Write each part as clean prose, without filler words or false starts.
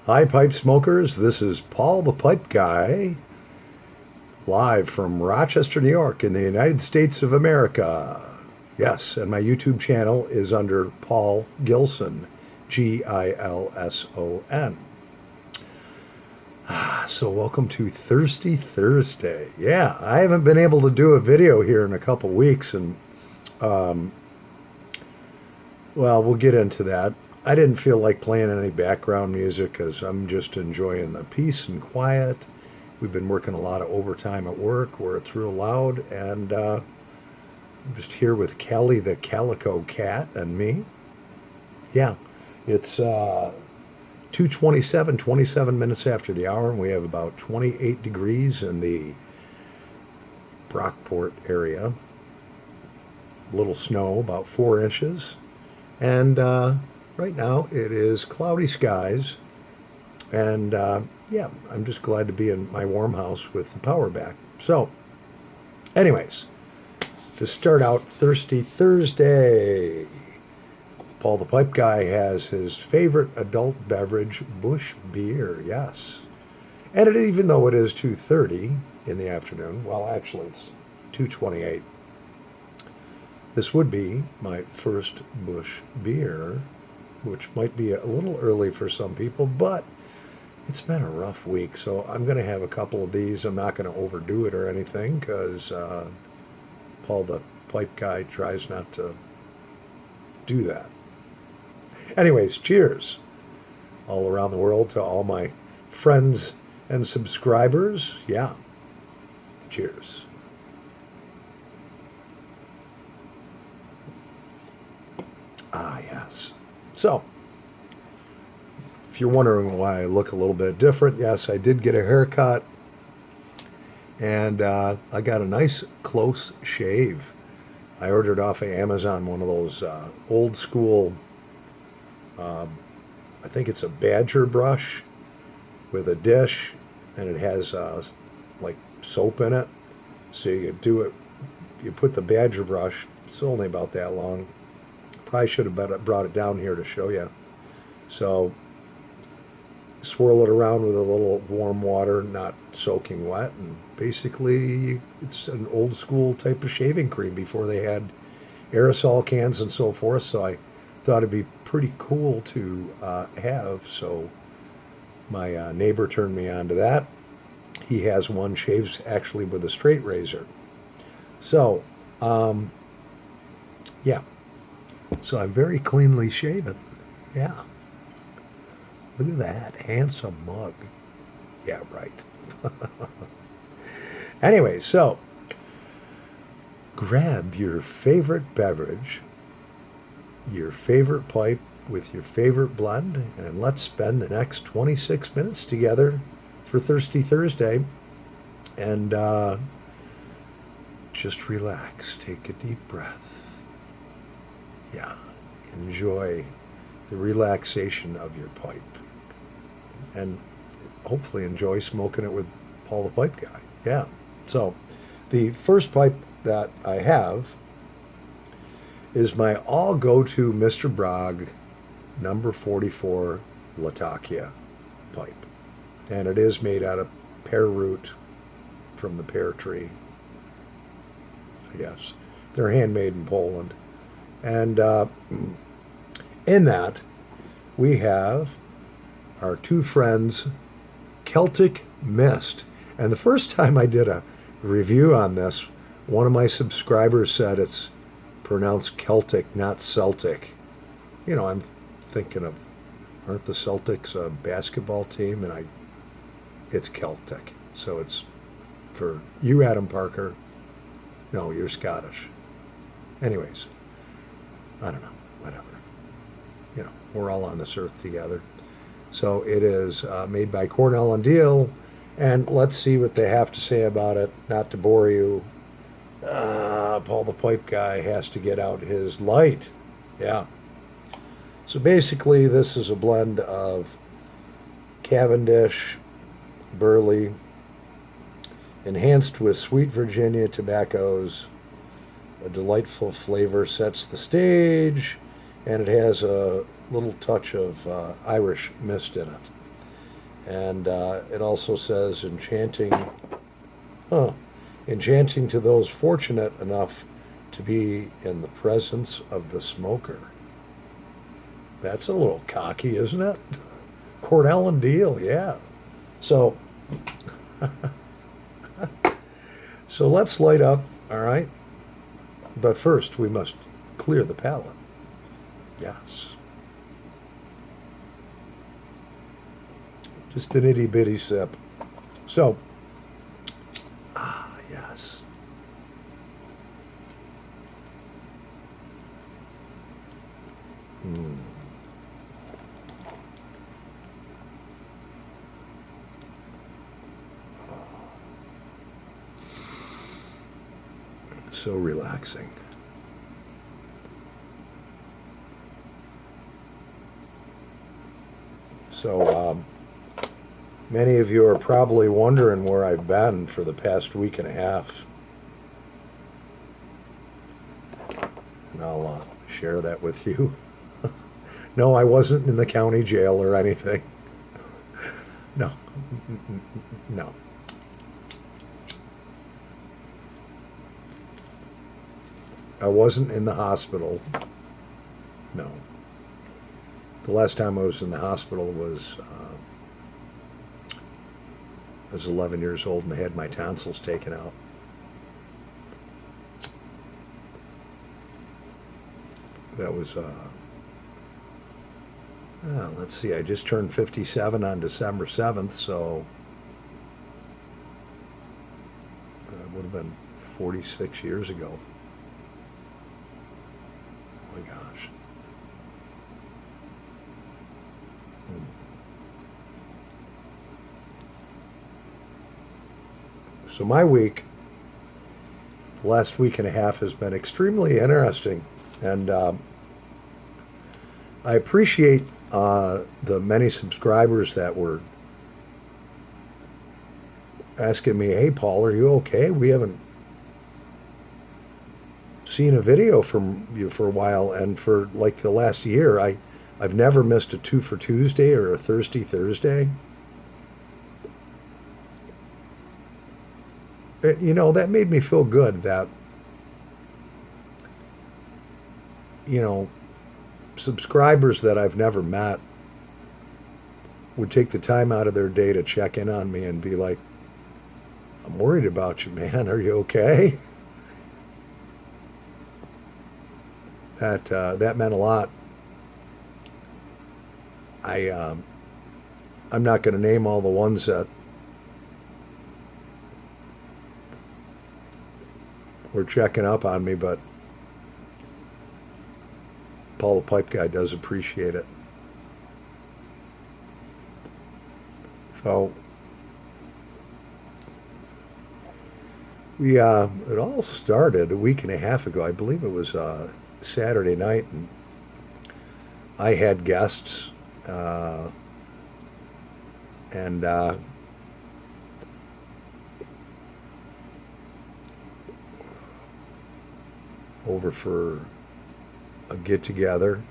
Hi, pipe smokers. This is Paul the Pipe Guy, live from Rochester, New York, in the United States of America. Yes, and my YouTube channel is under Paul Gilson, Gilson. So, welcome to Thirsty Thursday. Yeah, I haven't been able to do a video here in a couple weeks, and well, we'll get into that. I didn't feel like playing any background music because I'm just enjoying the peace and quiet. We've been working a lot of overtime at work where it's real loud, and I'm just here with Callie the Calico Cat and me. Yeah, it's 2:27, 27 minutes after the hour, and we have about 28 degrees in the Brockport area. A little snow, about 4 inches. And right now it is cloudy skies. And yeah, I'm just glad to be in my warm house with the power back. So, anyways, to start out Thirsty Thursday, Paul the Pipe Guy has his favorite adult beverage, Bush beer. Yes. And even though it is 2:30 in the afternoon, well, actually it's 2:28. This would be my first Bush beer, which might be a little early for some people, but it's been a rough week, so I'm going to have a couple of these. I'm not going to overdo it or anything because Paul the Pipe Guy tries not to do that. Anyways, cheers all around the world to all my friends and subscribers. Yeah, cheers. Ah, yes. So, if you're wondering why I look a little bit different, yes, I did get a haircut, and I got a nice close shave. I ordered off of Amazon one of those old school, I think it's a badger brush with a dish, and it has like soap in it. So you do it, you put the badger brush, it's only about that long. Probably should have brought it down here to show you. So swirl it around with a little warm water, not soaking wet, and basically it's an old school type of shaving cream before they had aerosol cans and so forth. So I thought it'd be pretty cool to have. So my neighbor turned me on to that. He has one, shaves actually with a straight razor. So yeah. So I'm very cleanly shaven. Yeah. Look at that handsome mug. Yeah, right. Anyway, so grab your favorite beverage, your favorite pipe with your favorite blend, and let's spend the next 26 minutes together for Thirsty Thursday. And just relax. Take a deep breath. Yeah, enjoy the relaxation of your pipe, and hopefully enjoy smoking it with Paul the Pipe Guy. Yeah. So the first pipe that I have is my all go-to Mr. Bragg number 44 Latakia pipe, and it is made out of pear root from the pear tree, I guess. They're handmade in Poland. And in that, we have our two friends, Celtic Mist. And the first time I did a review on this, one of my subscribers said it's pronounced Celtic, not Celtic. You know, I'm thinking of, aren't the Celtics a basketball team? And it's Celtic. So it's for you, Adam Parker. No, you're Scottish. Anyways. I don't know, whatever. You know, we're all on this earth together. So it is made by Cornell and Deal, and let's see what they have to say about it. Not to bore you, Paul the Pipe Guy has to get out his light. Yeah. So basically, this is a blend of Cavendish, Burley, enhanced with sweet Virginia tobaccos. A delightful flavor sets the stage, and it has a little touch of Irish mist in it. And it also says huh, enchanting to those fortunate enough to be in the presence of the smoker. That's a little cocky, isn't it? Cornell and Deal, yeah. So, so let's light up, all right? But first, we must clear the palate. Yes. Just an itty bitty sip. So, yes. Mm. So relaxing. So, many of you are probably wondering where I've been for the past week and a half. And I'll share that with you. No, I wasn't in the county jail or anything. No. No. I wasn't in the hospital. No. The last time I was in the hospital was I was 11 years old and I had my tonsils taken out. That was, let's see, I just turned 57 on December 7th, so it would have been 46 years ago. Oh my gosh. So my week, the last week and a half, has been extremely interesting, and I appreciate the many subscribers that were asking me, "Hey, Paul, are you okay? We haven't seen a video from you for a while," and for like the last year, I've never missed a 2 for Tuesday or a Thirsty Thursday. You know, that made me feel good that, you know, subscribers that I've never met would take the time out of their day to check in on me and be like, "I'm worried about you, man. Are you okay?" That meant a lot. I'm not going to name all the ones that were checking up on me, but Paul the Pipe Guy does appreciate it. So it all started a week and a half ago. I believe it was Saturday night, and I had guests, and over for a get together.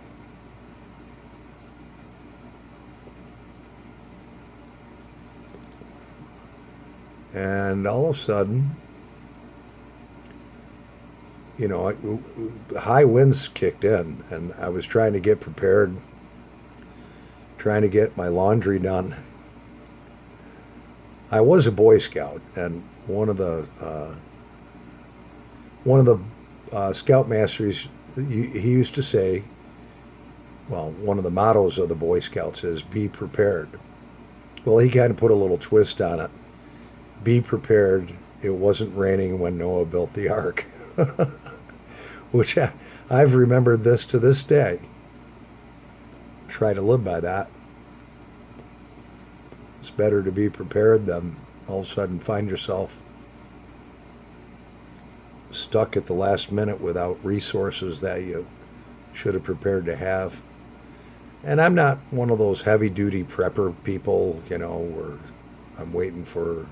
And all of a sudden, you know, high winds kicked in, and I was trying to get prepared, trying to get my laundry done. I was a Boy Scout, and one of the Scoutmasters, he used to say, well, one of the mottos of the Boy Scouts is "Be prepared." Well, he kind of put a little twist on it. Be prepared. It wasn't raining when Noah built the ark. Which I've remembered this to this day. Try to live by that. It's better to be prepared than all of a sudden find yourself stuck at the last minute without resources that you should have prepared to have. And I'm not one of those heavy-duty prepper people, you know, where I'm waiting for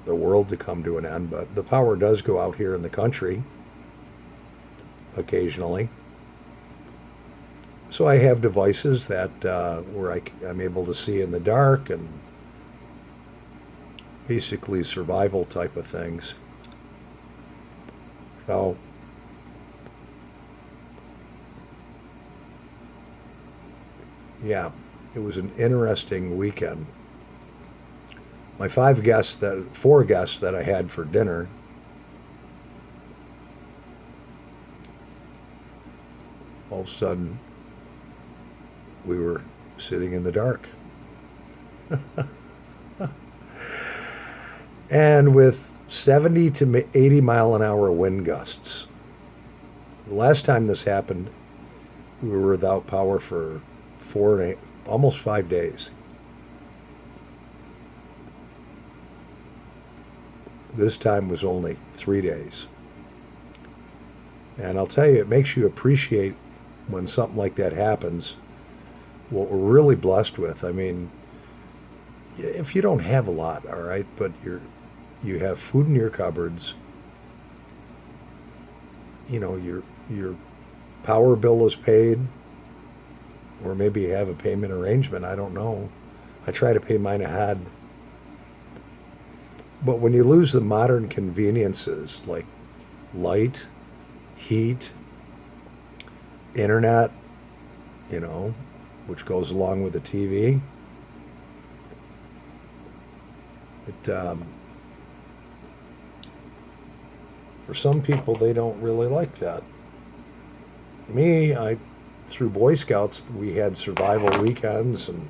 the world to come to an end, but the power does go out here in the country occasionally. So I have devices that where I'm able to see in the dark and basically survival type of things. So yeah, it was an interesting weekend. My four guests that I had for dinner, all of a sudden we were sitting in the dark. And with 70 to 80 mile an hour wind gusts. The last time this happened, we were without power for almost 5 days. This time was only 3 days. And I'll tell you, it makes you appreciate when something like that happens, what we're really blessed with. I mean, if you don't have a lot, all right, but you have food in your cupboards, your power bill is paid, or maybe you have a payment arrangement, I don't know. I try to pay mine ahead. But when you lose the modern conveniences like light, heat, internet, you know, which goes along with the TV, it for some people they don't really like that. Me, I through Boy Scouts we had survival weekends and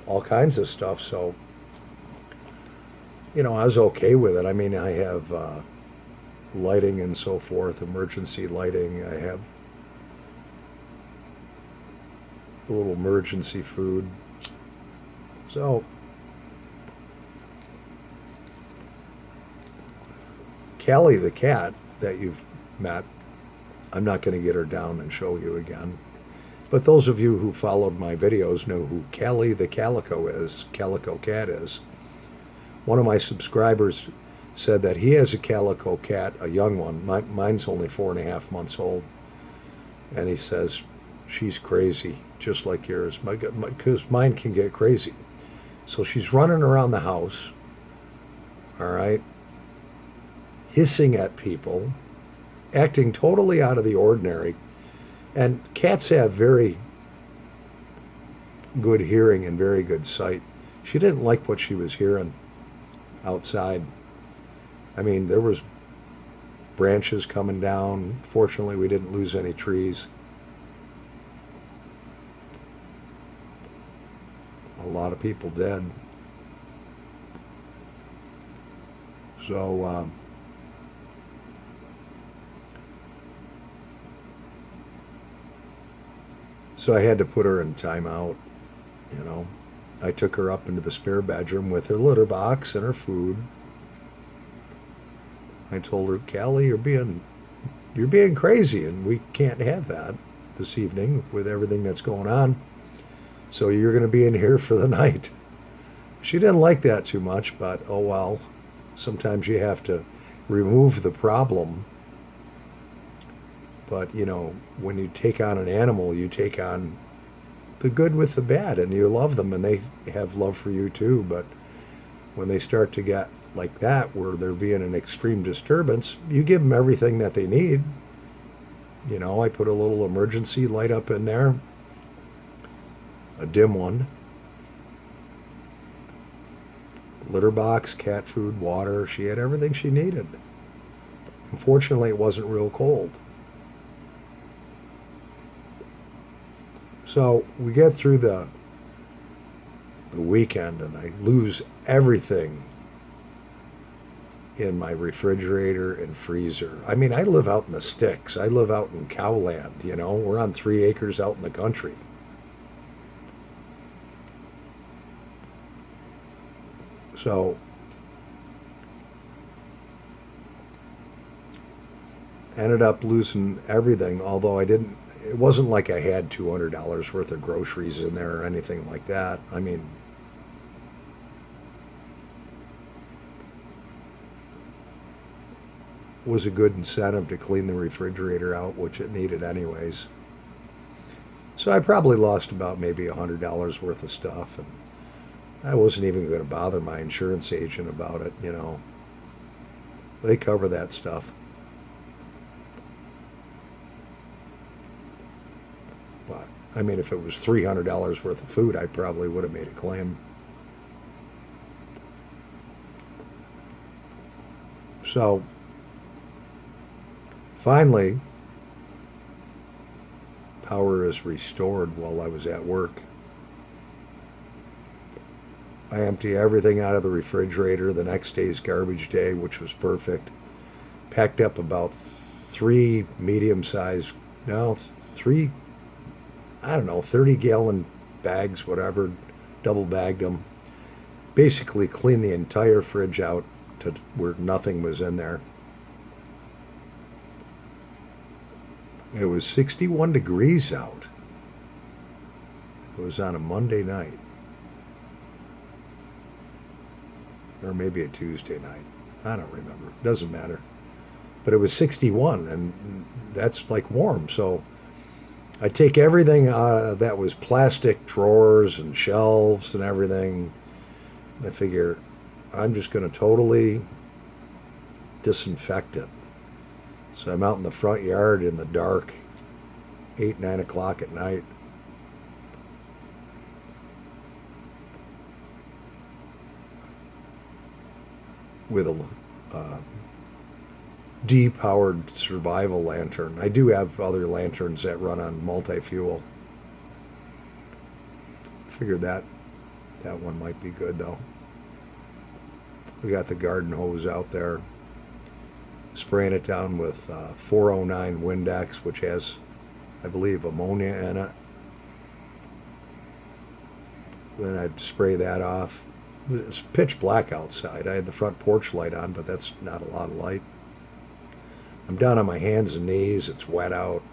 all kinds of stuff, so I was okay with it. I mean, I have lighting and so forth, emergency lighting. I have a little emergency food. So, Callie the cat that you've met, I'm not going to get her down and show you again. But those of you who followed my videos know who Callie the calico cat is. One of my subscribers said that he has a calico cat, a young one. Mine's only 4.5 months old. And he says, she's crazy, just like yours, because mine can get crazy. So she's running around the house, all right, hissing at people, acting totally out of the ordinary. And cats have very good hearing and very good sight. She didn't like what she was hearing outside. I mean, there was branches coming down. Fortunately, we didn't lose any trees. A lot of people dead. So, so I had to put her in timeout, you know. I took her up into the spare bedroom with her litter box and her food. I told her, Callie, you're being crazy, and we can't have that this evening with everything that's going on. So you're going to be in here for the night. She didn't like that too much, but oh well. Sometimes you have to remove the problem. But, when you take on an animal, you take on the good with the bad, and you love them, and they have love for you too. But when they start to get like that, where they're being an extreme disturbance, you give them everything that they need. I put a little emergency light up in there, a dim one, litter box, cat food, water. She had everything she needed. Unfortunately, it wasn't real cold. So we get through the weekend, and I lose everything in my refrigerator and freezer. I mean, I live out in the sticks. I live out in cowland, We're on 3 acres out in the country. So ended up losing everything, although it wasn't like I had $200 worth of groceries in there or anything like that. I mean, it was a good incentive to clean the refrigerator out, which it needed anyways. So I probably lost about maybe $100 worth of stuff, and I wasn't even going to bother my insurance agent about it, you know. They cover that stuff. But, I mean, if it was $300 worth of food, I probably would have made a claim. So, finally, power is restored while I was at work. I empty everything out of the refrigerator the next day's garbage day, which was perfect. Packed up about three medium-sized, no, three, I don't know, 30-gallon bags, whatever, double bagged them. Basically cleaned the entire fridge out to where nothing was in there. It was 61 degrees out. It was on a Monday night. Or maybe a Tuesday night. I don't remember. Doesn't matter. But it was 61, and that's like warm. So I take everything that was plastic drawers and shelves and everything. And I figure I'm just going to totally disinfect it. So I'm out in the front yard in the dark, 8, 9 o'clock at night. With a depowered survival lantern. I do have other lanterns that run on multi-fuel. Figured that one might be good though. We got the garden hose out there, spraying it down with 409 Windex, which has, I believe, ammonia in it. Then I'd spray that off. It's pitch black outside. I had the front porch light on, but that's not a lot of light. I'm down on my hands and knees. It's wet out.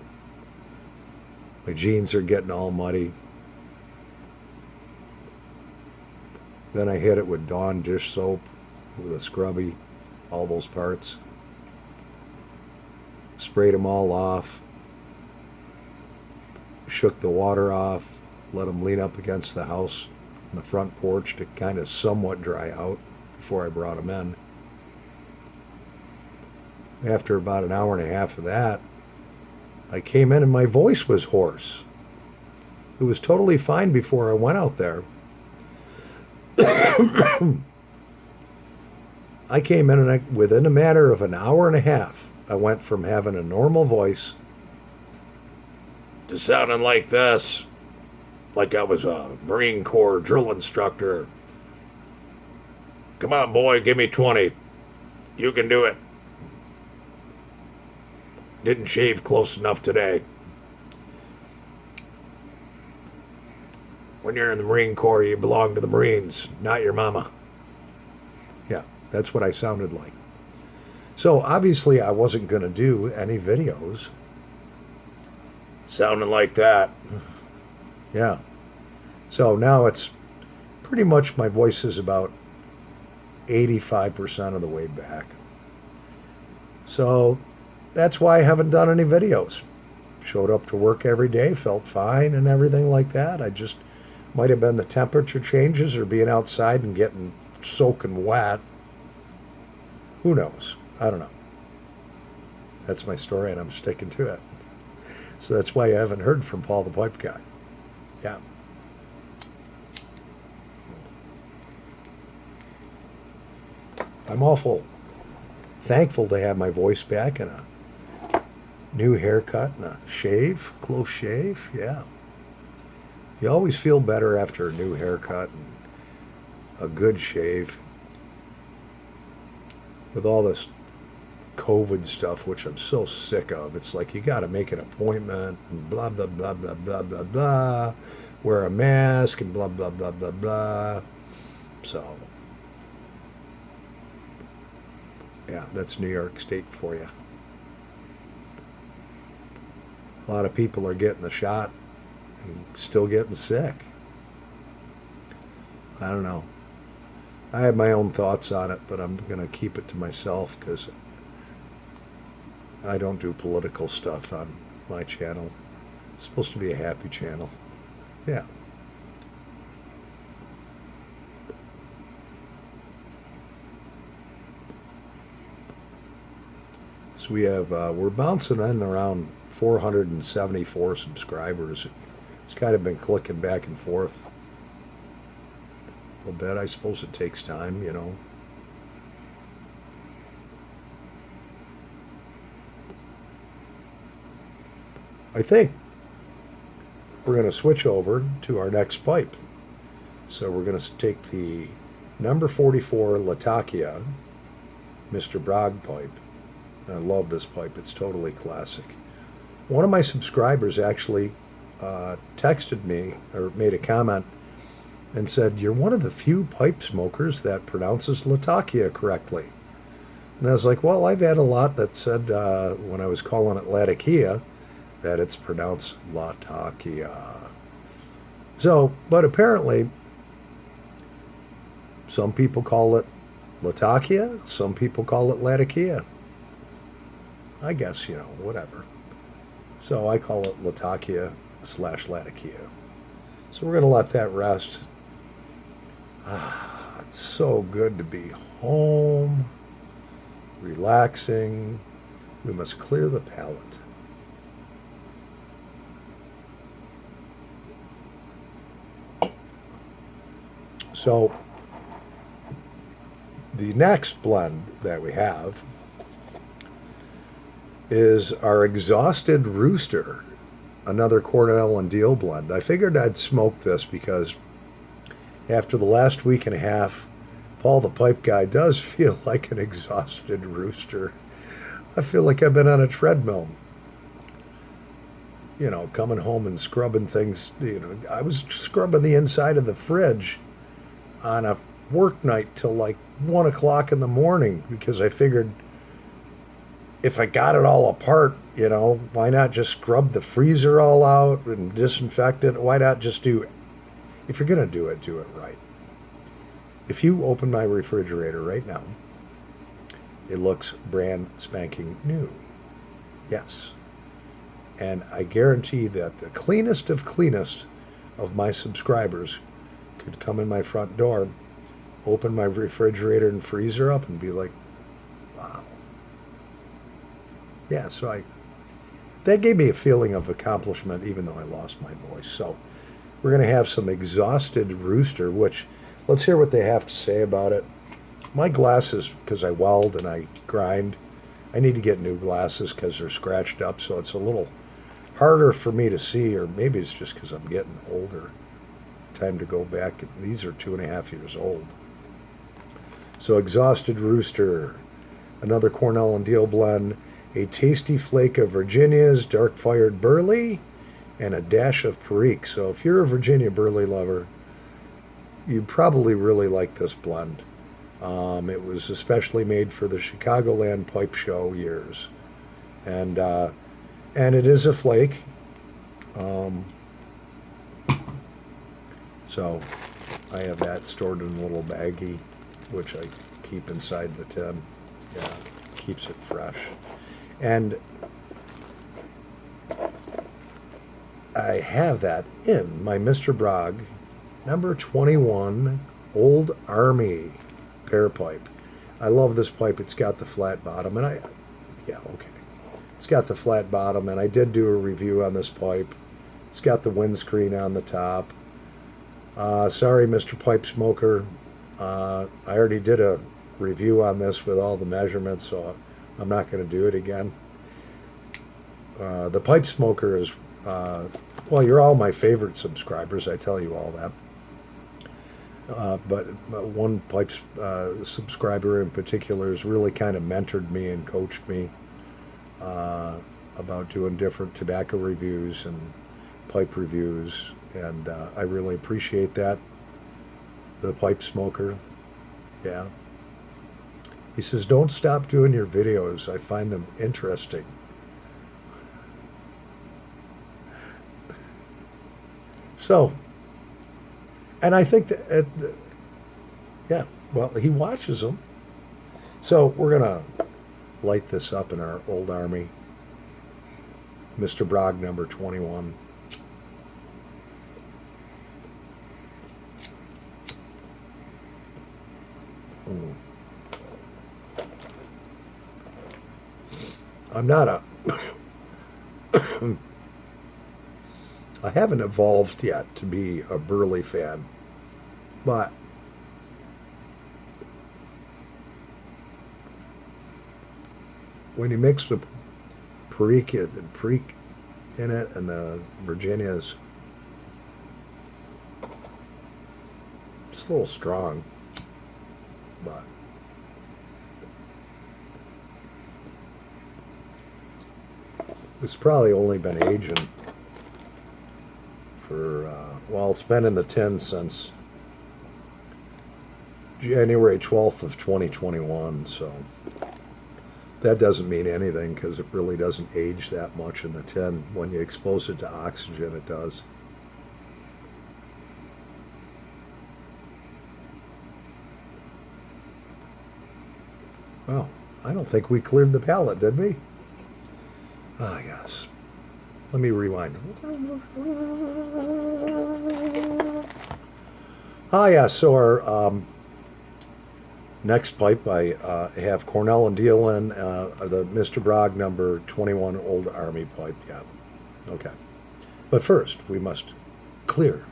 My jeans are getting all muddy. Then I hit it with Dawn dish soap with a scrubby, all those parts. Sprayed them all off. Shook the water off. Let them lean up against the house on the front porch to kind of somewhat dry out before I brought them in. After about an hour and a half of that, I came in and my voice was hoarse. It was totally fine before I went out there. I came in and within a matter of an hour and a half, I went from having a normal voice to sounding like this. Like I was a Marine Corps drill instructor. Come on, boy, give me 20. You can do it. Didn't shave close enough today. When you're in the Marine Corps, you belong to the Marines, not your mama. Yeah, that's what I sounded like. So obviously I wasn't going to do any videos sounding like that. Yeah. So now it's pretty much my voice is about 85% of the way back. So that's why I haven't done any videos. Showed up to work every day, felt fine and everything like that. I just might have been the temperature changes or being outside and getting soaking wet. Who knows? I don't know. That's my story and I'm sticking to it. So that's why I haven't heard from Paul the Pipe Guy. Yeah. I'm awful thankful to have my voice back and a new haircut and a shave, close shave. Yeah. You always feel better after a new haircut and a good shave. With all this COVID stuff, which I'm so sick of. It's like you got to make an appointment and blah, blah, blah, blah, blah, blah, blah. Wear a mask and blah, blah, blah, blah, blah. So, yeah, that's New York State for you. A lot of people are getting the shot and still getting sick. I don't know. I have my own thoughts on it, but I'm going to keep it to myself because I don't do political stuff on my channel. It's supposed to be a happy channel. Yeah. So we're bouncing in around 474 subscribers. It's kind of been clicking back and forth a little bit. I suppose it takes time, you know. I think we're going to switch over to our next pipe. So we're going to take the number 44 Latakia Mr. Bragg pipe. I love this pipe. It's totally classic. One of my subscribers actually texted me or made a comment and said, "You're one of the few pipe smokers that pronounces Latakia correctly." And I was like, well, I've had a lot that said when I was calling it Latakia that it's pronounced Latakia. So, but apparently some people call it Latakia, some people call it Latakia. I guess, you know, whatever. So I call it Latakia/Latakia. So we're going to let that rest. It's so good to be home, relaxing. We must clear the palate. So the next blend that we have is our Exhausted Rooster, another Cornell and Deal blend. I figured I'd smoke this because after the last week and a half, Paul the Pipe Guy does feel like an exhausted rooster. I feel like I've been on a treadmill. You know, coming home and scrubbing things. You know, I was scrubbing the inside of the fridge on a work night till like 1 o'clock in the morning because I figured if I got it all apart, you know, why not just scrub the freezer all out and disinfect it? Why not just if you're going to do it right. If you open my refrigerator right now, it looks brand spanking new. Yes. And I guarantee that the cleanest of my subscribers could come in my front door, open my refrigerator and freezer up and be like, wow. Yeah, so that gave me a feeling of accomplishment even though I lost my voice. So we're going to have some Exhausted Rooster, which let's hear what they have to say about it. My glasses, because I weld and I grind, I need to get new glasses because they're scratched up, so it's a little harder for me to see, or maybe it's just because I'm getting older. Time to go back. These are 2.5 years old. So Exhausted Rooster, another Cornell and Deal blend, a tasty flake of Virginia's dark-fired burley, and a dash of Perique. So if you're a Virginia burley lover, you probably really like this blend. It was especially made for the Chicagoland Pipe Show years. And it is a flake. So I have that stored in a little baggie, which I keep inside the tin. Yeah, keeps it fresh. And I have that in my Mr. Bragg number 21 Old Army Pear pipe. I love this pipe. It's got the flat bottom, and it's got the flat bottom, and I did do a review on this pipe. It's got the windscreen on the top. Sorry, Mr. Pipe Smoker. I already did a review on this with all the measurements, so I'm not going to do it again. The Pipe Smoker is, well, you're all my favorite subscribers, I tell you all that. But one pipe subscriber in particular has really kind of mentored me and coached me about doing different tobacco reviews and pipe reviews, and I really appreciate that. The Pipe Smoker, yeah. He says, don't stop doing your videos. I find them interesting. So, and I think that, yeah, well, he watches them. So we're going to light this up in our Old Army, Mr. Bragg number 21. I'm not a I haven't evolved yet to be a Burley fan, but when you mix the Perique in it and the Virginias, it's a little strong, but it's probably only been aging for, well, it's been in the tin since January 12th of 2021, so that doesn't mean anything because it really doesn't age that much in the tin. When you expose it to oxygen, it does. Well, I don't think we cleared the palate, did we? Ah, yes. Let me rewind. Ah, yeah, so our next pipe, I have Cornell and Deal in, the Mr. Bragg number 21 Old Army pipe, yeah. Okay. But first, we must clear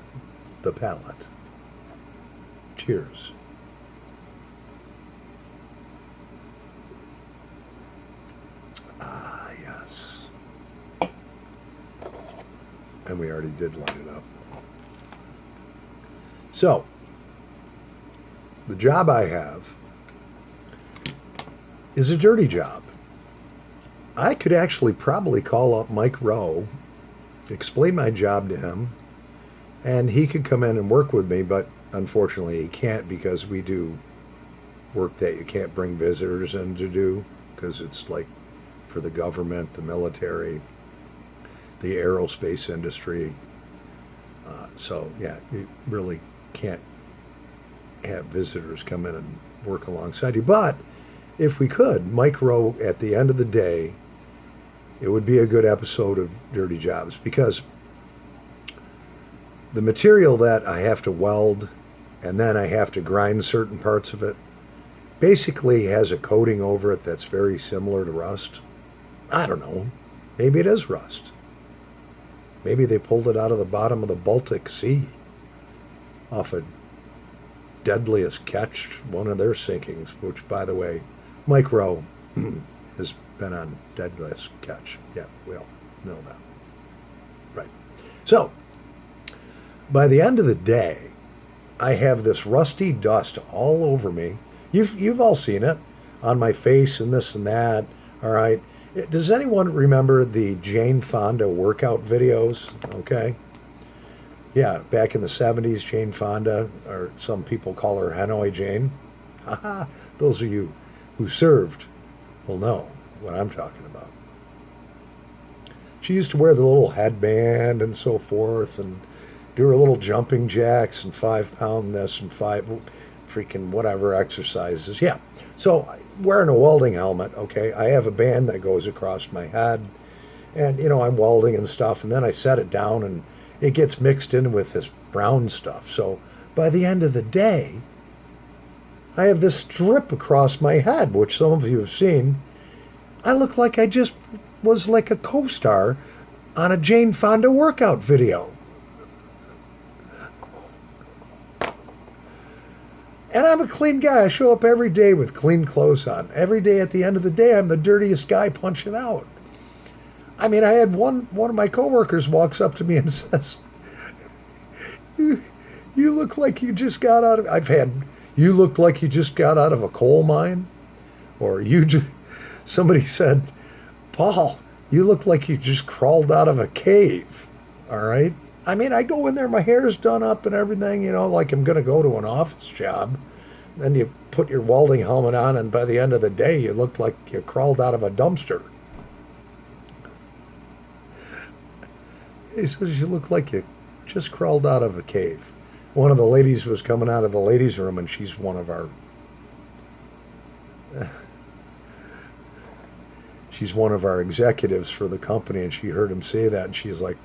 the palate. Cheers. Ah, yes. And we already did light it up. So, the job I have is a dirty job. I could actually probably call up Mike Rowe, explain my job to him, and he could come in and work with me, but unfortunately he can't because we do work that you can't bring visitors in to do because it's like for the government, the military, the aerospace industry. So yeah, you really can't have visitors come in and work alongside you. But if we could, Mike Rowe, at the end of the day, it would be a good episode of Dirty Jobs because the material that I have to weld and then I have to grind certain parts of it basically has a coating over it that's very similar to rust. I don't know. Maybe it is rust. Maybe they pulled it out of the bottom of the Baltic Sea off a Deadliest Catch, one of their sinkings, which, by the way, Mike Rowe has been on Deadliest Catch. Yeah, we all know that. Right. So, by the end of the day, I have this rusty dust all over me. You've all seen it on my face and this and that. All right. Does anyone remember the Jane Fonda workout videos? Okay. Yeah, back in the 70s, Jane Fonda, or some people call her Hanoi Jane. Haha, those of you who served will know what I'm talking about. She used to wear the little headband and so forth and do her little jumping jacks and 5-pound this and 5 freaking whatever exercises. Yeah, so wearing a welding helmet, okay, I have a band that goes across my head and, I'm welding and stuff, and then I set it down and it gets mixed in with this brown stuff. So by the end of the day, I have this strip across my head, which some of you have seen. I look like I just was like a co-star on a Jane Fonda workout video. And I'm a clean guy. I show up every day with clean clothes on. Every day at the end of the day, I'm the dirtiest guy punching out. I mean, I had one of my coworkers walks up to me and says, you look like you just got out of, you look like you just got out of a coal mine. Or somebody said, Paul, you look like you just crawled out of a cave. All right. I mean, I go in there, my hair's done up and everything, like I'm going to go to an office job. Then you put your welding helmet on, and by the end of the day, you look like you crawled out of a dumpster. He says, you look like you just crawled out of a cave. One of the ladies was coming out of the ladies' room, and she's one of our... she's one of our executives for the company, and she heard him say that, and she's like,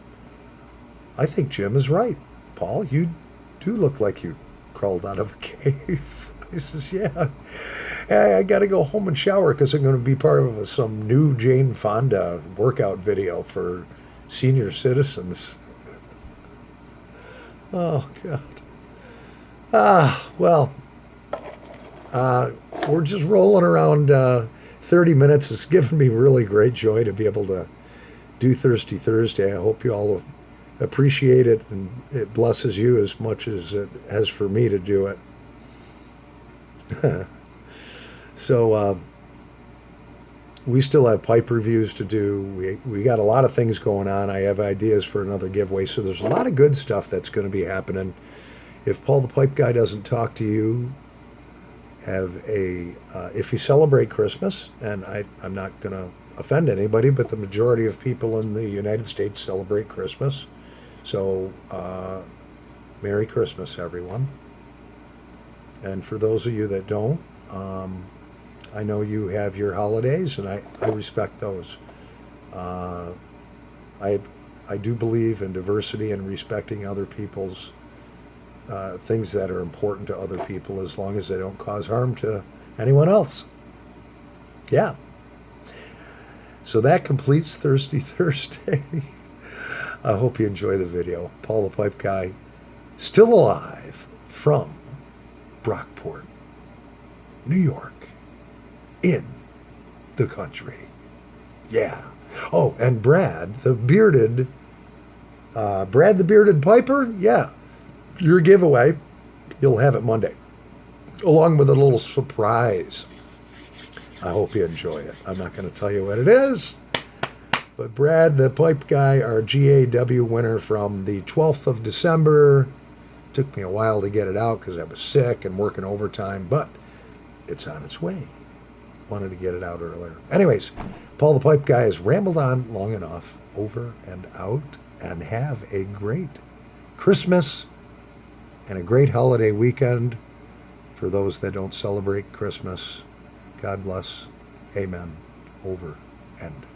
I think Jim is right. Paul, you do look like you crawled out of a cave. He says, yeah. I got to go home and shower because I'm going to be part of some new Jane Fonda workout video for senior citizens. Oh, God. Well, we're just rolling around 30 minutes. It's given me really great joy to be able to do Thirsty Thursday. I hope you all appreciate it and it blesses you as much as it has for me to do it. So we still have pipe reviews to do. We got a lot of things going on. I have ideas for another giveaway. So there's a lot of good stuff that's going to be happening. If Paul the Pipe Guy doesn't talk to you, if you celebrate Christmas, and I'm not going to offend anybody, but the majority of people in the United States celebrate Christmas. So Merry Christmas, everyone. And for those of you that don't, I know you have your holidays, and I respect those. I do believe in diversity and respecting other people's things that are important to other people as long as they don't cause harm to anyone else. Yeah. So that completes Thirsty Thursday. I hope you enjoy the video. Paul the Pipe Guy, still alive from Brockport, New York, in the country. Yeah. Oh, and Brad the bearded Piper, yeah, your giveaway, you'll have it Monday, along with a little surprise. I hope you enjoy it. I'm not going to tell you what it is, but Brad the Pipe Guy, our GAW winner from the 12th of December. Took me a while to get it out because I was sick and working overtime, but it's on its way. Wanted to get it out earlier. Anyways, Paul the Pipe Guy has rambled on long enough. Over and out, and have a great Christmas and a great holiday weekend. For those that don't celebrate Christmas, God bless. Amen. Over and